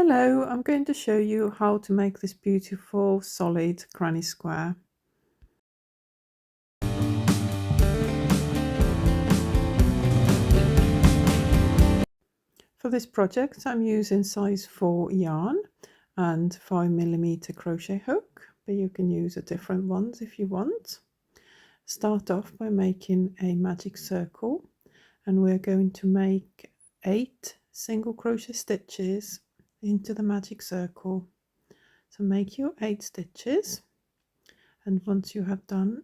Hello, I'm going to show you how to make this beautiful solid granny square. For this project I'm using size 4 yarn and 5mm crochet hook, but you can use a different ones if you want. Start off by making a magic circle, and we're going to make 8 single crochet stitches into the magic circle. So make your 8 stitches, and once you have done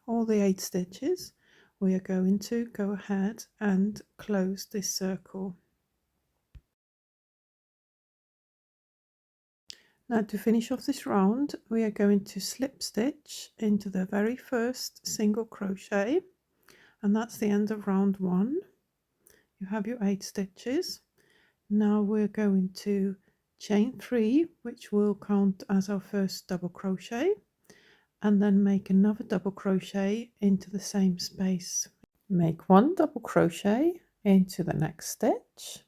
all the 8 stitches, we are going to go ahead and close this circle. Now, to finish off this round, we are going to slip stitch into the very first single crochet, and that's the end of round 1. You have your 8 stitches. Now we're going to chain 3, which will count as our first double crochet, and then make another double crochet into the same space. Make 1 double crochet into the next stitch,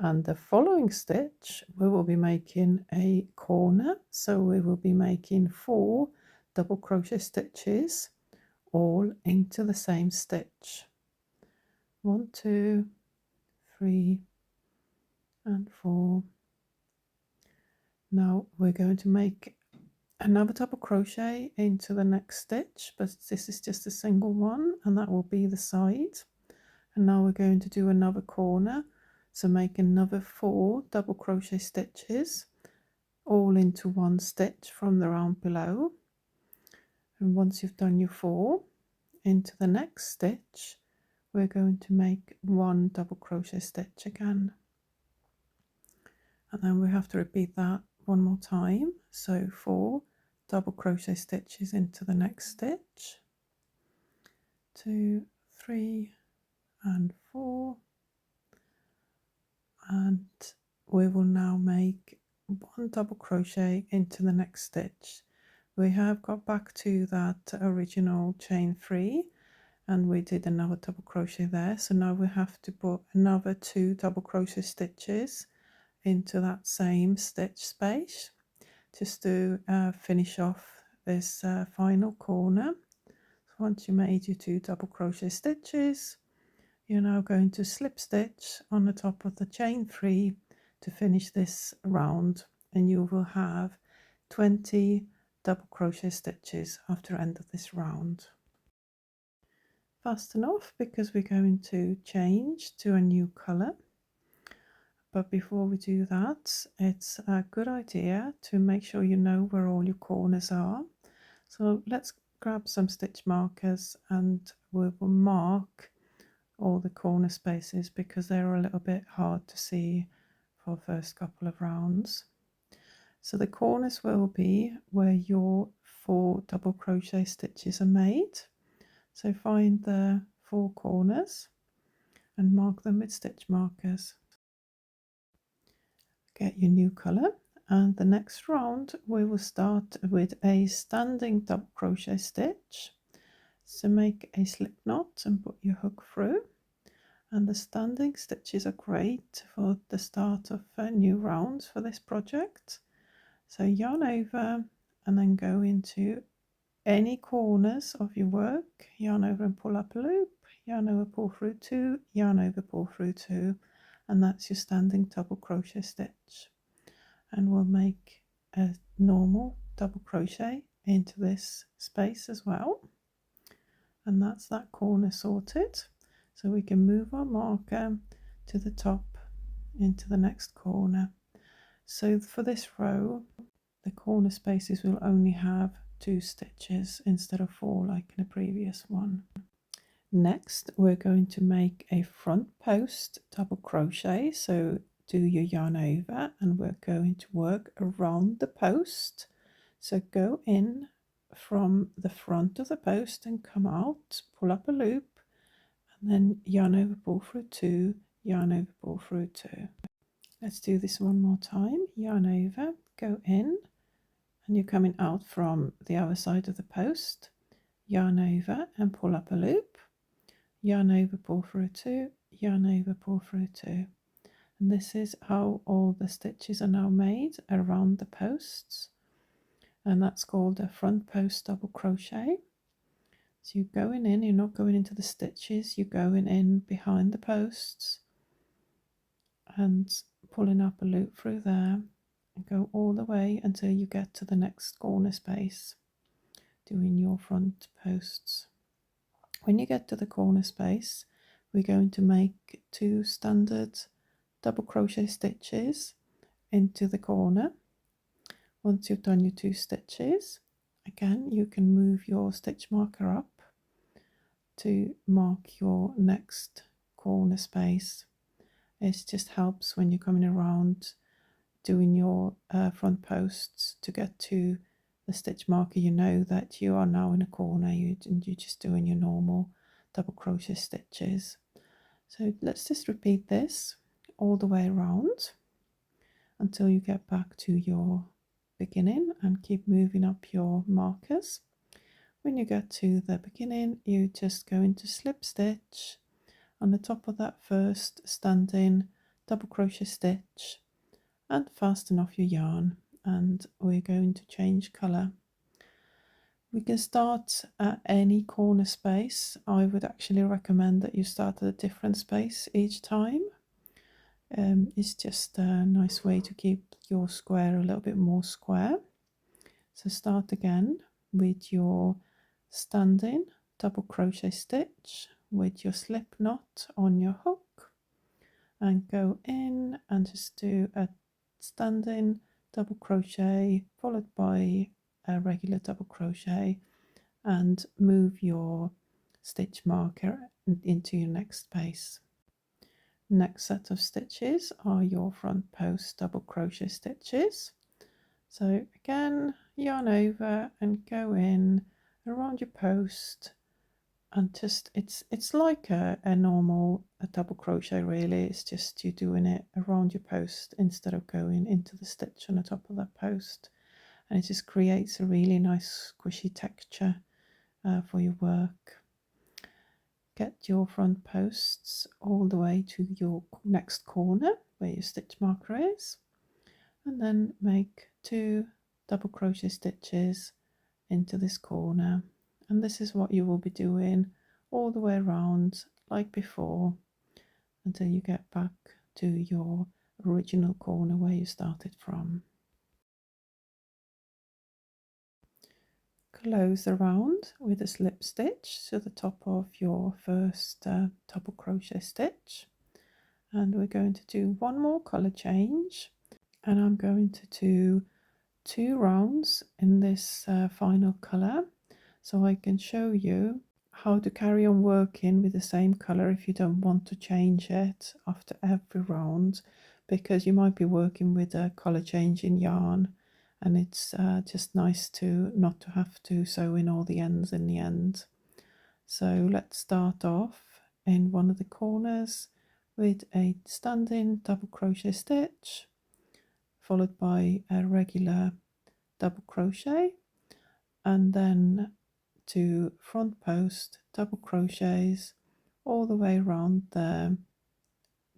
and the following stitch we will be making a corner, so we will be making 4 double crochet stitches all into the same stitch. 1, 2, 3 and 4. Now we're going to make another double crochet into the next stitch, but this is just a single one, and that will be the side. And now we're going to do another corner, so make another 4 double crochet stitches all into one stitch from the round below. And once you've done your 4 into the next stitch, we're going to make 1 double crochet stitch again, and then we have to repeat that one more time. So 4 double crochet stitches into the next stitch, 2, 3 and 4, and we will now make 1 double crochet into the next stitch. We have got back to that original chain 3, and we did another double crochet there, so now we have to put another 2 double crochet stitches into that same stitch space just to finish off this final corner. So once you made your 2 double crochet stitches, you're now going to slip stitch on the top of the chain 3 to finish this round, and you will have 20 double crochet stitches after end of this round. Fast enough, because we're going to change to a new color. But before we do that, it's a good idea to make sure you know where all your corners are. So let's grab some stitch markers and we will mark all the corner spaces, because they're a little bit hard to see for the first couple of rounds. So the corners will be where your 4 double crochet stitches are made. So find the 4 corners and mark them with stitch markers. Get your new color, and the next round we will start with a standing double crochet stitch. So make a slip knot and put your hook through, and the standing stitches are great for the start of new rounds for this project. So yarn over and then go into any corners of your work, yarn over and pull up a loop, yarn over, pull through 2, yarn over, pull through 2, and that's your standing double crochet stitch. And we'll make a normal double crochet into this space as well, and that's that corner sorted. So we can move our marker to the top into the next corner. So for this row, the corner spaces will only have 2 stitches instead of 4 like in the previous one. Next, we're going to make a front post double crochet. So do your yarn over, and we're going to work around the post. So go in from the front of the post and come out, pull up a loop, and then yarn over, pull through 2, yarn over, pull through 2. Let's do this one more time. Yarn over, go in, and you're coming out from the other side of the post, yarn over and pull up a loop, yarn over, pull through 2, yarn over, pull through 2, And this is how all the stitches are now made around the posts, and that's called a front post double crochet. So you're going in, you're not going into the stitches, you're going in behind the posts and pulling up a loop through there and go all the way until you get to the next corner space, doing your front posts. When you get to the corner space, we're going to make 2 standard double crochet stitches into the corner. Once you've done your 2 stitches, again you can move your stitch marker up to mark your next corner space. It just helps when you're coming around doing your front posts to get to the stitch marker. You know that you are now in a corner, and you're just doing your normal double crochet stitches. So let's just repeat this all the way around until you get back to your beginning, and keep moving up your markers. When you get to the beginning, you just go into slip stitch on the top of that first standing double crochet stitch and fasten off your yarn, and we're going to change colour. We can start at any corner space. I would actually recommend that you start at a different space each time. It's just a nice way to keep your square a little bit more square. So start again with your standing double crochet stitch with your slip knot on your hook, and go in and just do a standing double crochet followed by a regular double crochet, and move your stitch marker into your next space. Next set of stitches are your front post double crochet stitches. So again, yarn over and go in around your post, and just it's like a normal double crochet really. It's just you're doing it around your post instead of going into the stitch on the top of that post, and it just creates a really nice squishy texture for your work. Get your front posts all the way to your next corner where your stitch marker is, and then make 2 double crochet stitches into this corner, and this is what you will be doing all the way around like before until you get back to your original corner where you started from. Close around with a slip stitch to the top of your first double crochet stitch, and we're going to do one more color change, and I'm going to do 2 rounds in this final color, so I can show you how to carry on working with the same color if you don't want to change it after every round, because you might be working with a color changing yarn, and it's just nice to not to have to sew in all the ends in the end. So let's start off in one of the corners with a standing double crochet stitch followed by a regular double crochet, and then 2 front post double crochets all the way around the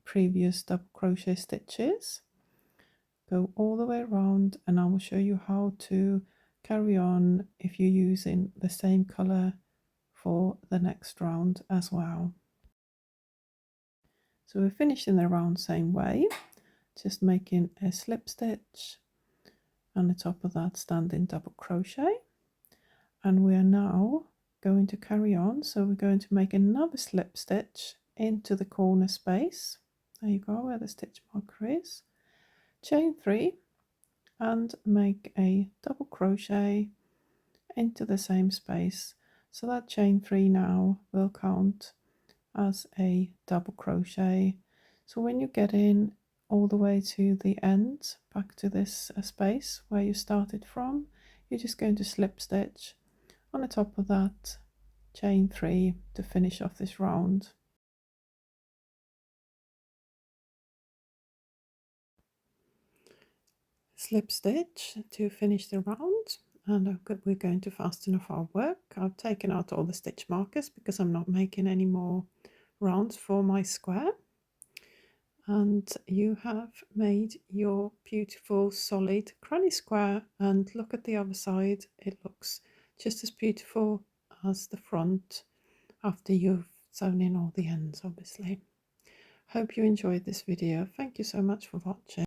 previous double crochet stitches. Go all the way around, and I will show you how to carry on if you're using the same color for the next round as well. So we're finishing the round same way, just making a slip stitch on the top of that standing double crochet, and we are now going to carry on. So we're going to make another slip stitch into the corner space. There you go, where the stitch marker is. Chain 3 and make a double crochet into the same space. So that chain 3 now will count as a double crochet. So when you get in all the way to the end, back to this space where you started from, you're just going to slip stitch on the top of that chain 3 to finish off this round. Slip stitch to finish the round, and we're going to fasten off our work. I've taken out all the stitch markers because I'm not making any more rounds for my square, and you have made your beautiful solid granny square. And look at the other side, it looks just as beautiful as the front after you've sewn in all the ends, obviously. Hope you enjoyed this video. Thank you so much for watching.